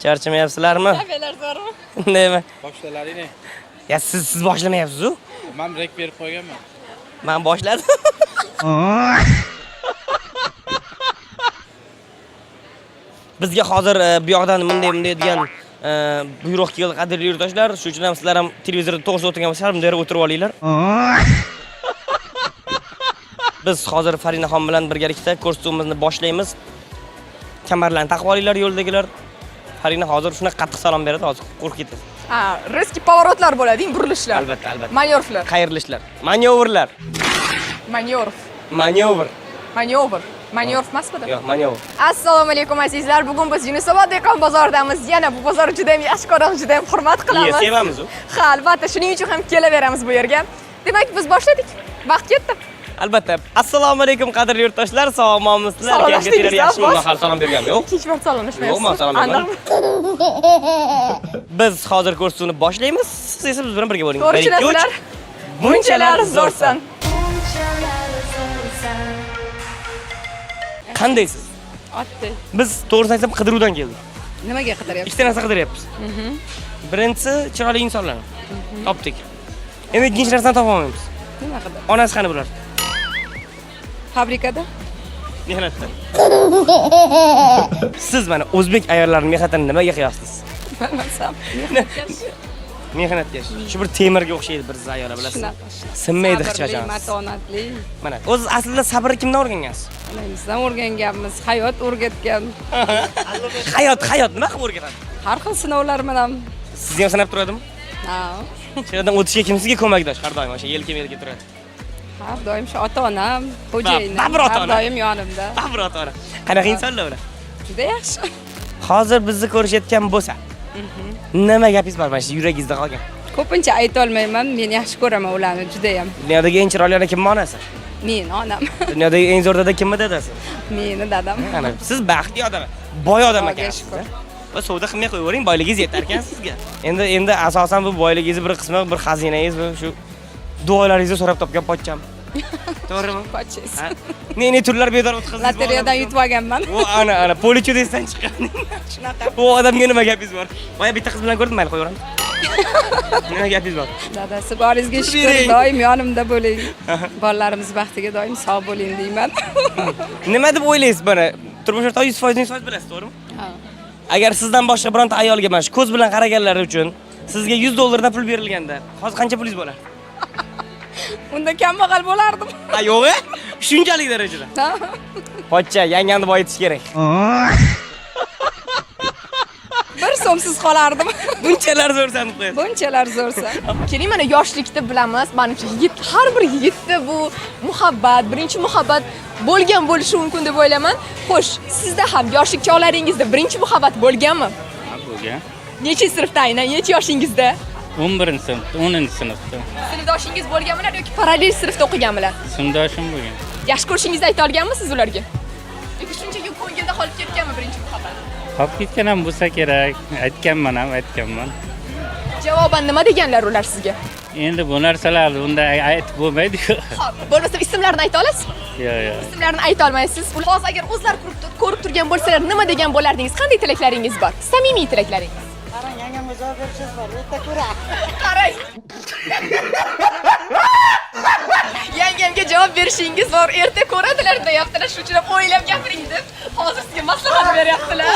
Charchamayapsizlarmi? Tabelar zo'rmi? Nima? Boshlalaring. Ya siz boshlamayapsiz-ku? Men rek berib qo'yganman. Men boshladim. Bizga hozir bu yoqdan bunday degan buyruq keldi, qadrli yurtdoshlar. Shuning uchun ham sizlar ham televizorda to'g'risida o'tirgan bo'lsangiz, bunday o'tirib olinglar. Biz hozir Farinaxon bilan birgalikda ko'rsatuvimizni boshlaymiz. Kamarlarni taqib olinglar yo'ldagilar. Farina hozir shuna qattiq salom beradi, hozir qo'rqib ketasiz. Ha, riski pоворotlar bo'ladi, burilishlar. Albatta, albatta. Manyovrlar. Xayrlishlar. Manyovrlar. Manyorv. Manyovr. Manyorv. Manyorv emasmidi? Yo'q, manyovr. Assalomu alaykum azizlar. Bugun biz Yunusobod dehqon bozoridamiz. Yana bu bozor juda ham yaxshi ko'ramiz, juda ham hurmat qilamiz. Sevamiz u. Ha, albatta, shuning uchun ham kelaveramiz bu yerga. Demak, biz boshladik. Vaqt ketdi. Albatta. Assalomu alaykum qadrli yurtdoshlar, sog'monmisizlar? Salomlashdingiz, Yaxshimi? Men hali salom berganim yo'q. Ikkinchi marta salomlashmayapsiz. Yo'q, men salom bermadim. Biz hozir ko'rsatuvni boshlaymiz. Siz esa biz bilan birga bo'ling. Ko'rishlasizlar. Bunchalar zo'rsan. Qandaysiz? Otdi. Biz to'g'risini aytsam qidiruvdan keldik. Nimaga qidiryapsiz? Ikkita narsa qidiryapmiz. Birinchisi chiroyli insonlarni topdik. Endi ikkinchi narsani topa olmaymiz. Nima qildi? Onasi qani bular? Fabrikada? Mehnatda. Siz mana o'zbek ayollarining mehnatini nimaga qiyoslaysiniz? Bilmasam. Mehnatkash. Shu bir temirga o'xshaydi bir ayollar bilasiz. Sinmaydi hech qachon. Matonatli. Mana o'zi aslida sabrni kimdan o'rgangansiz? Bizdan o'rganganmiz, hayot o'rgatgan. Hayot nima qilib o'rgatadi? Har xil sinovlar bilan. Sizni ham sanab turadimi? Ha. Shu yerdan o'tishga kim sizga ko'makdosh har doim o'sha yelka-melka turadi. Har doim shu ota-onam, xo'jayinim Babir har ota-ona. doim yonimda. Babir ota-ona. Qanaqa insonlar ular? Juda yaxshi. Hozir bizni ko'rishayotgan bo'lsa, nima gapingiz bor mana shu yuragingizda qolgan? Ko'pincha ayta olmayman, men yaxshi ko'raman ularni juda ham. Dunyodagi eng chiroyli ona kimning onasi? Men onam. Dunyodagi eng zo'r dada kimning dadasi? Meni dadam. Ana siz baxtli odam, boy odam Xudoga ekansiz. shukr. Va savdo qilmay qo'yavering, boyligingiz yetar ekan sizga. Endi asosan bu boyligingizni bir qismi, bir xazinangiz bu shu duolaringizni so'rab topgan pochcham. To'g'rimi? Pochchangiz. Ne turlar bedor o'tkazasiz. Lotereyadan yutib olganman. O ana polichudesdan chiqqan. Shunaqa. Bu odamga nima gapingiz bor? Boya bitta qiz bilan ko'rdim, mayli qo'yaveramiz. Nima gapingiz bor? Dadasi boringizga shukr, doim yonimda bo'ling. Bolalarimiz baxtiga doim sog' bo'ling deyman. Nima deb o'ylaysiz buni? Turmush o'rtog'i 100% bilasiz, to'g'rimi? Ha. Agar sizdan boshqa bironta ayolga mana shu ko'z bilan qaraganlari uchun sizga $100 dan pul berilganda, hozir qancha pulingiz bo'lar? Unda kambag'al bo'lardim. Ha, yo'q-a? Shunchalik darajada. Ha. Pochcha, yangani boyitish kerak. 1 so'msiz qolardim. Bunchalar zo'rsan deb qo'yasiz. Bunchalar zo'rsan. Keling, mana yoshlikda bilamiz, menimcha har bir yigitda bu muhabbat, birinchi muhabbat bo'lgan bo'lishi mumkin deb o'ylayman. Xo'sh, sizda ham yoshlik chog'laringizda birinchi muhabbat bo'lganmi? Ha, bo'lgan. Necha sinfda aynan, necha yoshingizda? 11-sinfda, 10-sinfda. Sinfdoshingiz bo'lganmilar yoki parallel sinfda o'qiganmilar? Sinfdoshim bo'lgan. Yaxshi ko'rishingizni ayta olganmisiz ularga? Yoki shunchaki ko'ngilda qolib ketganmi birinchi muhabbat? Qolib ketgan ham bo'lsa kerak. Aytganman. Javoban nima deganlar ular sizga? Endi bu narsalarni unda aytib bo'lmaydi-ku. Xo'p, bo'lmasa ismlarini ayta olasizmi? Yo'q. Ismlarini ayta olmaysiz. Hozir agar o'zlari ko'rib turgan bo'lsalar nima degan bo'lardingiz? Qanday tilaklaringiz bor? Samimiy tilaklaringiz. Qarang, yangamga javob berishingiz bor. Erta ko'ray. Qarang. Yangamga javob berishingiz bor. Erta ko'radilar deyaptilar. Shuning uchun ham o'ylab gapiring deb. Hozir sizga maslahat beryaptilar.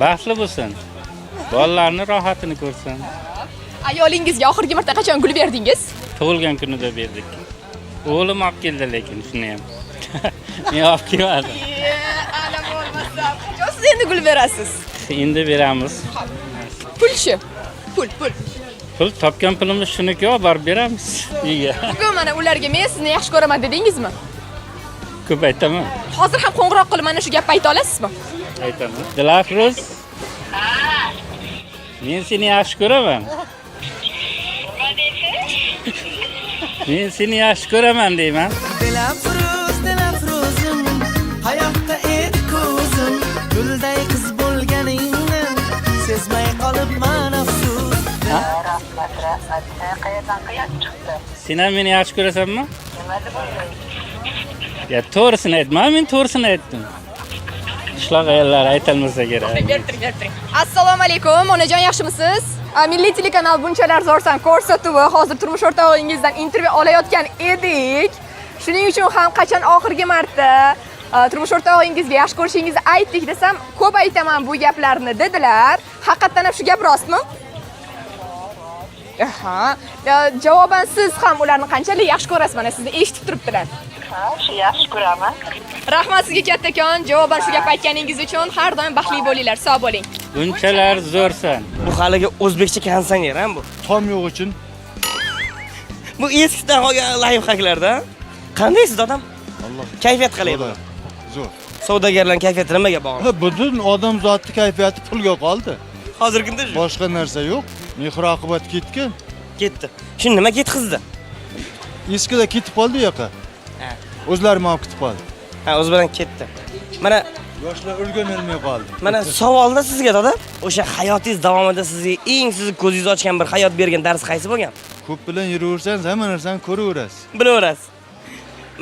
Baxtli bo'lsin. Bolalarning rohatini ko'rsin. Ayolingizga oxirgi marta qachon gul berdingiz? Tug'ilgan kunida berdik. O'g'lim olib keldi lekin shuni ham. Men olib kelmadim. Ana bo'lmasa, qachon siz endi gul berasiz? Endi beramiz. Pulchi. Pul. Pul topgan pulimiz shuniki, borib beramiz. Uyga. Bugun mana ularga men sizni yaxshi ko'raman dedingizmi? Ko'p aytaman. Hozir ham qo'ng'iroq qilib mana shu gapni ayta olasizmi? Aytaman. Dilafruz. Men seni yaxshi ko'raman. Men seni yaxshi ko'raman deyman. Dilafruzim, hayotda edi ko'zim, gulday qiz bo'lganingni sezmay qolibman afsus. Sen ham meni yaxshi ko'rasanmi? Ya to'g'risini aytma, men to'g'risini aytdim. Qishloq ayollari aytilmasa kerak. Assalomu alaykum, onajon yaxshimisiz? Milliy telekanal bunchalar zo'rsan ko'rsatuvi hozir turmush o'rtog'ingizdan intervyu olayotgan edik. Shuning uchun ham qachon oxirgi marta turmush o'rtog'ingizga yaxshi ko'rishingizni aytdik desam, ko'p aytaman bu gaplarni dedilar. Haqiqatan ham shu gap rostmi? Aha. Javoban siz ham ularni qanchalik yaxshi ko'rasiz? Mana sizni eshitib turibdilar. Ha, shu yaxshi ko'raman. Rahmat sizga kattakon, javoban shu gap aytganingiz uchun. Har doim baxtli bo'linglar, sog' bo'ling. Bunchalar zo'rsan. Bu haligi o'zbekcha konditsioner ham bu. Tom yo'q uchun. Bu eskidan qolgan live haklarda. Qandaysiz odam? Alloh. Kayfiyat qalay bu? Zo'r. Savdogarlarning kayfiyati nimaga bog'liq? Ha, butun odam zotning kayfiyati pulga qoldi. Hozirgi kunda shu. Boshqa narsa yo'q. Mehr-oqibat ketgan. Ketdi. Shu nima ketqizdi? Eskida ketib qoldi u yoqqa. Ha. O'zlari ham ketib qoldi. Ha, o'zi bilan ketdi. Mana Yoshlar o'rganolmay qoldi. Mana savolda sizga doda, o'sha hayotingiz davomida sizga eng sizni ko'zingizni ochgan bir hayot bergan dars qaysi bo'lgan? Ko'p bilan yuraversangiz, hamma narsani ko'raverasiz. Bilaverasiz.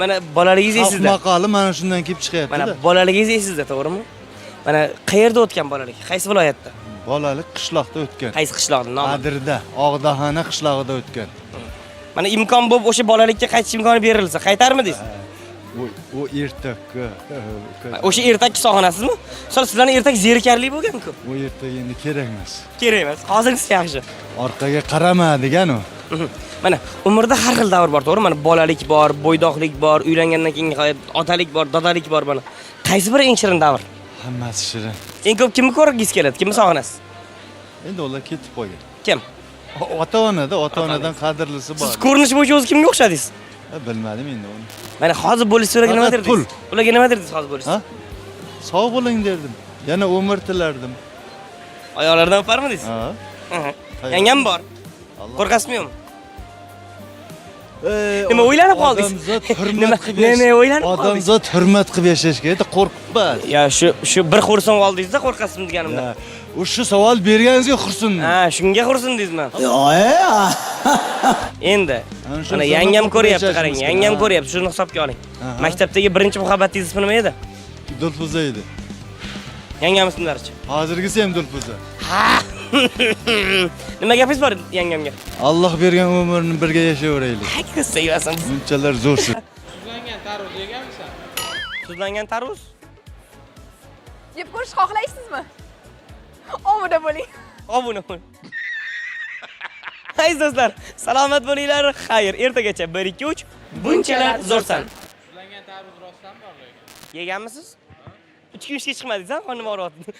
Mana bolaligingiz esingizda. Maqoli mana shundan kelib chiqyapti-da. Mana bolaligingiz esingizda, to'g'rimi? Mana qayerda o'tgan bolalik? Qaysi viloyatda? Bolalik qishloqda o'tgan. Qaysi qishloqda? Nomi? Adirda, Og'dahona qishlog'ida o'tgan. Mana imkon bo'lib o'sha bolalikka qaytish imkoni berilsa, qaytarmidingiz? U ertakka. O'sha ertakni sog'inasizmi? Sizlarning ertak zerikarli bo'lgan-ku. U ertak endi kerak emas. Kerak emas. Hozirgisi yaxshi. Orqaga qarama degan u. Mana umrda har xil davr bor, to'g'ri? Mana bolalik bor, bo'ydoqlik bor, uylangandan keyin otalik bor, dodalik bor mana. Qaysi biri eng shirin davr? Hammasi shirin. Eng ko'p kimni ko'rgingiz keladi? Kimni sog'inasiz? Endi ular ketib qolgan. Kim? Ota-onada, ota-onadan qadrlisi bor. Siz ko'rinish bo'yicha o'zi kimga o'xshadingiz? Bilmadim endi uni. Mana hozir bo'lish so'ragan nima derdingiz? Pul. Ularga nima derdingiz hozir bo'lish? Ha? Sog' bo'ling derdim. Yana umr tilardim. Oyoqlardan o'parmidingiz? Ha. Yangam bor. Qo'rqasizmi yo'qmi? Nima o'ylanib qoldingiz? Odamzod hurmat qilib Nima o'ylanib qoldingiz? Odamzod hurmat qilib yashashga edi, qo'rqmas. Ya shu bir xursand oldingizda qo'rqasizmi deganimdan. Shu savol berganingizga xursandman. Ha, shunga xursandingizmi? Endi mana yangam ko'ryapti, qarang, yangam ko'ryapti, shuni hisobga oling. Maktabdagi birinchi muhabbatingiz ismi nima edi? Dilfuza edi. Yangam ismlarichi? Hozirgisi ham Dilfuza. Nima gapingiz bor yangamga? Alloh bergan umrni birga yashayveraylik. Hakka sevasan. Bunchalar zo'rsiz. Tuzlangan tarvuz yeganmisan? Tuzlangan tarvuz? Yeb ko'rish xohlaysizmi? Obuna bo'ling. Obuna bo'ling. Aziz do'stlar, salomat bo'linglar. Xayr, ertagacha 1 2 3 bunchalar zo'rsan. Tuzlangan tarvuz rostdan bor lekin. Yeganmisiz? 3 kun ishga chiqmadingiz-a, qornim og'riyapti.